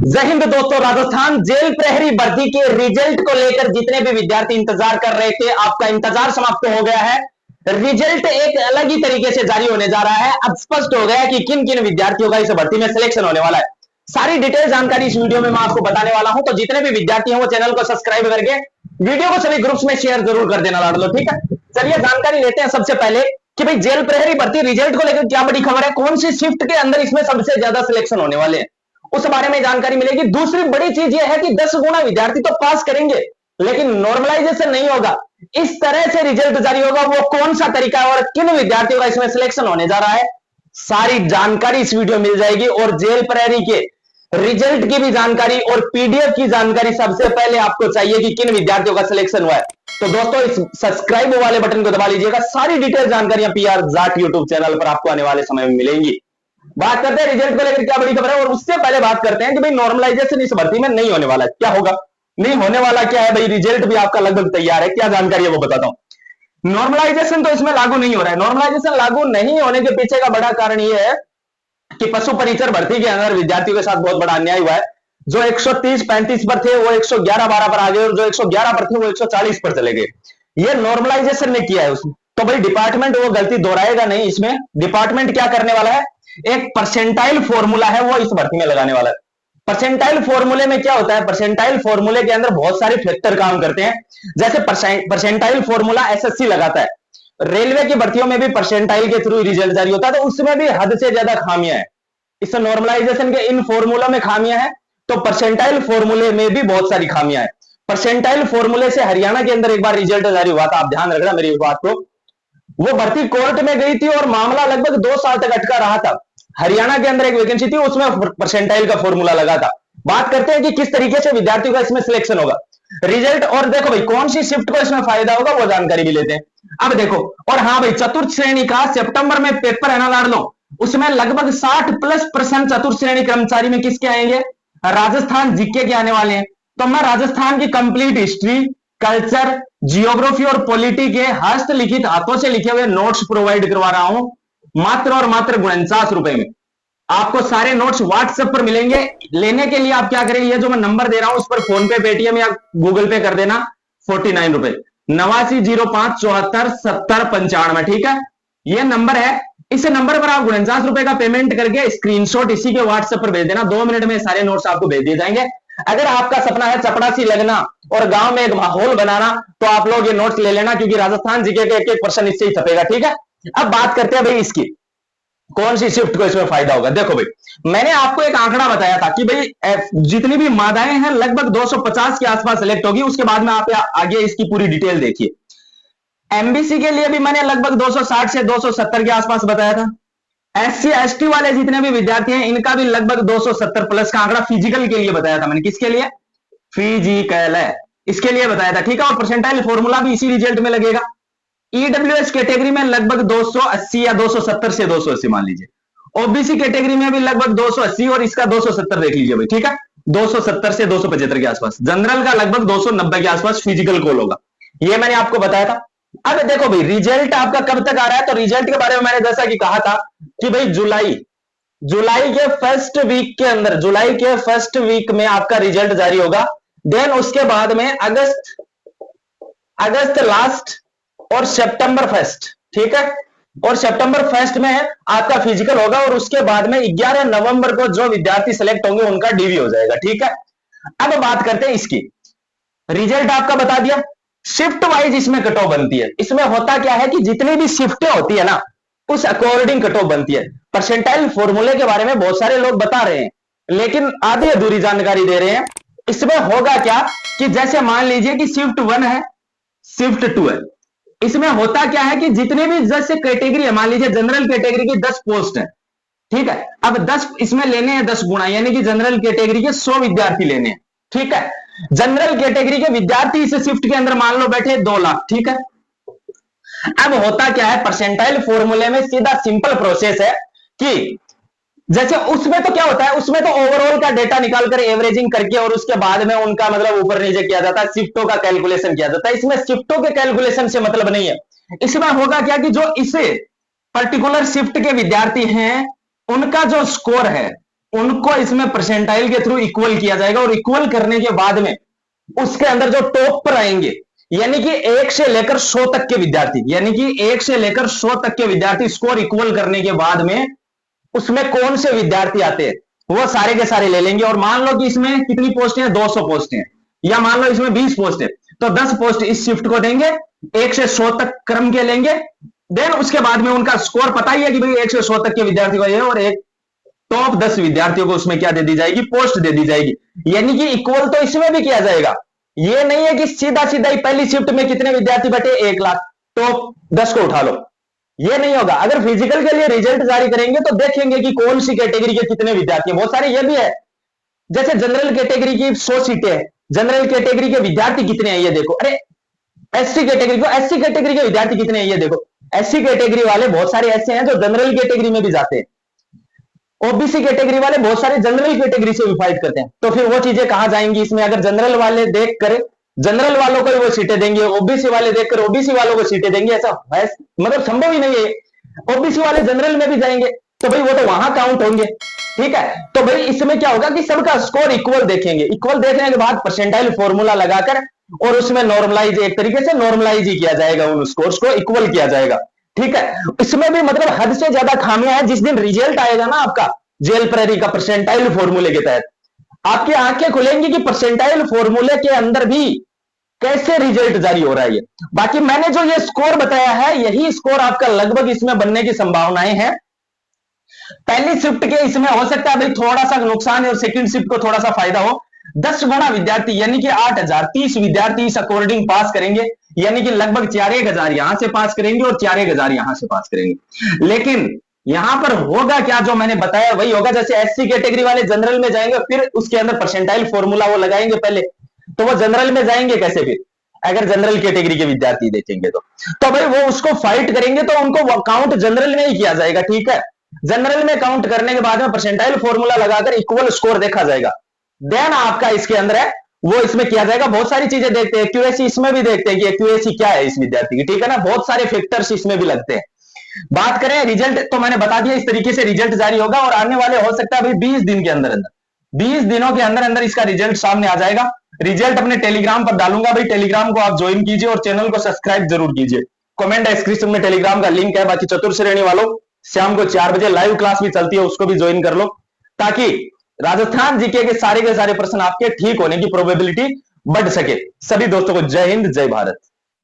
जय हिंद दोस्तों। राजस्थान जेल प्रहरी भर्ती के रिजल्ट को लेकर जितने भी विद्यार्थी इंतजार कर रहे थे, आपका इंतजार समाप्त हो गया है। रिजल्ट एक अलग ही तरीके से जारी होने जा रहा है। अब स्पष्ट हो गया कि किन किन विद्यार्थियों का इस भर्ती में सिलेक्शन होने वाला है। सारी डिटेल जानकारी इस वीडियो में मैं आपको बताने वाला हूं, तो जितने भी विद्यार्थी हैं वो चैनल को सब्सक्राइब करके वीडियो को सभी ग्रुप्स में शेयर जरूर कर देना लाडलो, ठीक है। चलिए जानकारी लेते हैं सबसे पहले कि भाई जेल प्रहरी भर्ती रिजल्ट को लेकर क्या बड़ी खबर है, कौन सी शिफ्ट के अंदर इसमें सबसे ज्यादा सिलेक्शन होने वाले हैं, उस बारे में जानकारी मिलेगी। दूसरी बड़ी चीज यह है कि 10 गुना विद्यार्थी तो पास करेंगे, लेकिन नॉर्मलाइजेशन नहीं होगा। इस तरह से रिजल्ट जारी होगा, वो कौन सा तरीका है और किन विद्यार्थियों का इसमें सिलेक्शन होने जा रहा है, सारी जानकारी इस वीडियो में मिल जाएगी। और जेल प्रहरी के रिजल्ट की भी जानकारी और पीडीएफ की जानकारी सबसे पहले आपको चाहिए कि किन विद्यार्थियों का सिलेक्शन हुआ है, तो दोस्तों इस सब्सक्राइब वाले बटन को दबा लीजिएगा। सारी डिटेल जानकारियां पीआर जाट यूट्यूब चैनल पर आपको आने वाले समय में मिलेंगी। बात करते हैं रिजल्ट को लेकर क्या बड़ी खबर है, और उससे पहले बात करते हैं कि भाई नॉर्मलाइजेशन इस भर्ती में नहीं होने वाला है। क्या होगा, नहीं होने वाला क्या है भाई, रिजल्ट भी आपका लगभग तैयार है। क्या जानकारी है वो बताता हूं। नॉर्मलाइजेशन तो इसमें लागू नहीं हो रहा है। नॉर्मलाइजेशन लागू नहीं होने के पीछे का बड़ा कारण यह है कि पशु परिचर भर्ती के अंदर विद्यार्थियों के साथ बहुत बड़ा अन्याय हुआ है। जो 130-35 पर थे वो 111-12 पर आ गए, और जो 111 पर थे वो 140 पर चले गए। ये नॉर्मलाइजेशन ने किया है उसमें। तो भाई डिपार्टमेंट वो गलती दोहराएगा नहीं। इसमें डिपार्टमेंट क्या करने वाला है, एक परसेंटाइल फॉर्मूला है वो इस भर्ती में लगाने वाला है। परसेंटाइल फॉर्मूले में क्या होता है, परसेंटाइल फॉर्मूले के अंदर बहुत सारे फैक्टर काम करते हैं। जैसे परसेंटाइल फॉर्मूला एसएससी लगाता है, रेलवे की भर्तियों में भी परसेंटाइल के थ्रू रिजल्ट जारी होता है, तो उसमें भी हद से ज्यादा खामियां है। इस नॉर्मलाइजेशन के इन फॉर्मूला में खामियां हैं, तो परसेंटाइल फॉर्मूले में भी बहुत सारी खामियां हैं। परसेंटाइल फॉर्मूले से हरियाणा के अंदर एक बार रिजल्ट जारी हुआ था, आप ध्यान रखना मेरी इस बात को। वो भर्ती कोर्ट में गई थी और मामला लगभग 2 साल तक अटका रहा था। हरियाणा के अंदर एक वैकेंसी थी, उसमें परसेंटाइल का फॉर्मूला लगा था। बात करते हैं कि किस तरीके से विद्यार्थियों का इसमें सिलेक्शन होगा, रिजल्ट। और देखो भाई कौन सी शिफ्ट को इसमें फायदा होगा वो जानकारी भी लेते हैं। अब देखो, और हाँ भाई चतुर्थ श्रेणी का सितंबर में पेपर है ना लाडलो, उसमें लगभग 60+% चतुर्थ श्रेणी कर्मचारी में किसके आएंगे, राजस्थान जीके के आने वाले हैं। तो मैं राजस्थान की कंप्लीट हिस्ट्री, कल्चर, जियोग्राफी और पॉलिटी के हस्तलिखित हाथों से लिखे हुए नोट्स प्रोवाइड करवा रहा हूं, मात्र और मात्र 49 रुपए में। आपको सारे नोट्स व्हाट्सएप पर मिलेंगे। लेने के लिए आप क्या करें, ये जो मैं नंबर दे रहा हूं उस पर फोन पे, पेटीएम या गूगल पे कर देना। 49 रुपए, 8905747095, ठीक है, ये नंबर है। इस नंबर पर आप 49 रुपए का पेमेंट करके स्क्रीनशॉट इसी के व्हाट्सएप पर भेज देना। 2 मिनट में सारे नोट्स आपको भेज दिए जाएंगे। अगर आपका सपना है चपड़ासी लगना और गांव में एक माहौल बनाना, तो आप लोग ये नोट्स ले लेना, क्योंकि राजस्थान जीके के 1-1% इससे ही छपेगा, ठीक है। अब बात करते हैं भाई इसकी कौन सी शिफ्ट को इसमें फायदा होगा। देखो भाई, मैंने आपको एक आंकड़ा बताया था कि भाई जितनी भी मादाएं हैं लगभग 250 के आसपास सिलेक्ट होगी। उसके बाद में आप आगे इसकी पूरी डिटेल देखिए। एमबीसी के लिए भी मैंने लगभग 260 से 270 के आसपास बताया था। एससी एसटी वाले जितने भी विद्यार्थी हैं इनका भी लगभग 270 प्लस का आंकड़ा फिजिकल के लिए बताया था मैंने। किसके लिए, फिजिकल है, इसके लिए बताया था, ठीक है। और परसेंटाइल फॉर्मूला भी इसी रिजल्ट में लगेगा। ईडब्ल्यूएस कैटेगरी में लगभग 280 या 270 से 280 मान लीजिए। ओबीसी कैटेगरी में भी लगभग 280 और इसका 270 देख लीजिए भाई, ठीक है, 270 से 275 के आसपास। जनरल का लगभग 290 के आसपास फिजिकल कॉल होगा, ये मैंने आपको बताया था। अब देखो भाई रिजल्ट आपका कब तक आ रहा है, तो रिजल्ट के बारे में मैंने जैसा कि कहा था कि भाई जुलाई के फर्स्ट वीक के अंदर, जुलाई के फर्स्ट वीक में आपका रिजल्ट जारी होगा। देन उसके बाद में अगस्त लास्ट और सितंबर फर्स्ट, ठीक है, और सितंबर फर्स्ट में आपका फिजिकल होगा। और उसके बाद में 11 नवंबर को जो विद्यार्थी सिलेक्ट होंगे उनका डीवी हो जाएगा, ठीक है। अब बात करते हैं इसकी, रिजल्ट आपका बता दिया। शिफ्ट वाइज इसमें कट ऑफ बनती है। इसमें होता क्या है कि जितनी भी शिफ्टें होती है ना उस अकॉर्डिंग कट ऑफ बनती है। परसेंटाइल फॉर्मूले के बारे में बहुत सारे लोग बता रहे हैं, लेकिन आधी अधूरी जानकारी दे रहे हैं। इसमें होगा क्या कि जैसे मान लीजिए कि शिफ्ट 1 है, शिफ्ट 2 है। इसमें होता क्या है कि जितने भी जैसे कैटेगरी है, मान लीजिए जनरल कैटेगरी की 10 पोस्ट है, ठीक है। अब 10 इसमें लेने हैं 10 गुना, यानी कि जनरल कैटेगरी के 100 विद्यार्थी लेने हैं, ठीक है। जनरल कैटेगरी के विद्यार्थी इस शिफ्ट के अंदर मान लो बैठे 2 लाख, ठीक है। अब होता क्या है, परसेंटाइल फॉर्मूले में सीधा सिंपल प्रोसेस है कि जैसे उसमें तो क्या होता है, उसमें तो ओवरऑल का डेटा निकालकर एवरेजिंग करके और उसके बाद में उनका मतलब ऊपर नीचे किया जाता है, शिफ्टों का कैलकुलेशन किया जाता है। इसमें शिफ्टों के कैलकुलेशन से मतलब नहीं है। इसमें होगा क्या कि जो इसे पर्टिकुलर शिफ्ट के विद्यार्थी हैं उनका जो स्कोर है उनको इसमें परसेंटाइल के थ्रू इक्वल किया जाएगा, और इक्वल करने के बाद में उसके अंदर जो टॉप पर आएंगे, यानी कि 1 से लेकर 100 तक के विद्यार्थी, यानी कि 1 से लेकर 100 तक के विद्यार्थी स्कोर इक्वल करने के बाद में उसमें कौन से विद्यार्थी आते हैं वो सारे के सारे ले लेंगे। और मान लो कि इसमें कितनी पोस्ट है, 200 पोस्ट है, या मान लो इसमें 20 पोस्ट है, तो 10 पोस्ट इस शिफ्ट को देंगे, 1 से 100 तक क्रम के लेंगे। देन उसके बाद में उनका स्कोर पता ही है कि भाई 1 से 100 तक के विद्यार्थी को ये, और एक टॉप 10 विद्यार्थियों को उसमें क्या दे दी जाएगी, पोस्ट दे दी जाएगी। यानी कि इक्वल तो इसमें भी किया जाएगा। ये नहीं है कि सीधा सीधा ही पहली शिफ्ट में कितने विद्यार्थी बटे 1 लाख, टॉप 10 को उठा लो, ये नहीं होगा। अगर फिजिकल के लिए रिजल्ट जारी करेंगे तो देखेंगे कि कौन सी कैटेगरी के कितने विद्यार्थी हैं। बहुत सारे ये भी है, जैसे जनरल कैटेगरी की 100 सीटें हैं, जनरल कैटेगरी के विद्यार्थी कितने हैं ये देखो। अरे एससी कैटेगरी के विद्यार्थी कितने हैं ये देखो। एससी कैटेगरी वाले बहुत सारे ऐसे हैं जो जनरल कैटेगरी में भी जाते हैं, ओबीसी कैटेगरी वाले बहुत सारे जनरल कैटेगरी से भी फाइट करते हैं। तो फिर वो चीजें कहां जाएंगी इसमें, अगर जनरल वाले देख कर जनरल वालों को वो सीटें देंगे, ओबीसी वाले देखकर ओबीसी वालों को सीटें देंगे, ऐसा मतलब संभव ही नहीं है। ओबीसी वाले जनरल में भी जाएंगे तो भाई वो तो वहां काउंट होंगे, ठीक है। तो भाई इसमें क्या होगा कि सबका स्कोर इक्वल देखेंगे, इक्वल देखने के बाद परसेंटाइल फॉर्मूला लगाकर और उसमें नॉर्मलाइज, एक तरीके से नॉर्मलाइज ही किया जाएगा, उन स्कोर्स को इक्वल किया जाएगा, ठीक है। इसमें भी मतलब हद से ज्यादा खामियां हैं। जिस दिन रिजल्ट आएगा ना आपका जेल प्रहरी का परसेंटाइल फॉर्मूले के तहत, आपकी आंखें खुलेंगी कि परसेंटाइल फॉर्मूले के अंदर भी कैसे रिजल्ट जारी हो रहा है। बाकी मैंने जो ये स्कोर बताया है, यही स्कोर आपका लगभग इसमें बनने की संभावनाएं हैं। पहली शिफ्ट के इसमें हो सकता है भाई थोड़ा सा नुकसान है, और सेकंड शिफ्ट को थोड़ा सा फायदा हो। 10 गुना विद्यार्थी यानी कि 8000, 30 विद्यार्थी इस अकॉर्डिंग पास करेंगे, यानी कि लगभग 4-1000 यहां से पास करेंगे और 4-1000 यहां से पास करेंगे। लेकिन यहां पर होगा क्या, जो मैंने बताया वही होगा। जैसे एससी कैटेगरी वाले जनरल में जाएंगे, फिर उसके अंदर परसेंटाइल फॉर्मूला वो लगाएंगे पहले, तो वो जनरल में जाएंगे कैसे फिर, अगर जनरल कैटेगरी के विद्यार्थी देखेंगे तो भाई वो उसको फाइट करेंगे, तो उनको काउंट जनरल में ही किया जाएगा, ठीक है। जनरल में काउंट करने के बाद में परसेंटाइल फॉर्मूला लगाकर इक्वल स्कोर देखा जाएगा। देन आपका इसके अंदर है वो इसमें किया जाएगा। बहुत सारी चीजें देखते हैं, एक्यूरेसी इसमें भी देखते हैं कि एक्यूरेसी क्या है इस विद्यार्थी की, ठीक है ना। बहुत सारे फैक्टर्स इसमें भी लगते हैं। बात करें रिजल्ट, तो मैंने बता दिया इस तरीके से रिजल्ट जारी होगा, और आने वाले हो सकता है भाई 20 दिन के अंदर अंदर, 20 दिनों के अंदर अंदर इसका रिजल्ट सामने आ जाएगा। रिजल्ट अपने टेलीग्राम पर डालूंगा भाई, टेलीग्राम को आप ज्वाइन कीजिए और चैनल को सब्सक्राइब जरूर कीजिए। कमेंट डिस्क्रिप्शन में टेलीग्राम का लिंक है। बाकी चतुर श्रेणी वालों, शाम को 4 बजे लाइव क्लास भी चलती है, उसको भी ज्वाइन कर लो, ताकि राजस्थान जीके के सारे प्रश्न आपके ठीक होने की प्रोबेबिलिटी बढ़ सके। सभी दोस्तों को जय हिंद, जय भारत।